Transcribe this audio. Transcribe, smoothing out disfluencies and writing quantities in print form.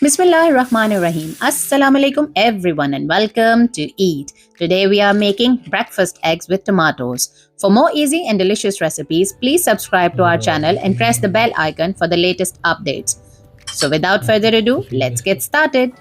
Bismillahirrahmanirrahim. Assalamu alaikum everyone and welcome to Eat. Today we are making breakfast eggs with tomatoes. For more easy and delicious recipes, please subscribe to our channel and press the bell icon for the latest updates. So without further ado, let's get started.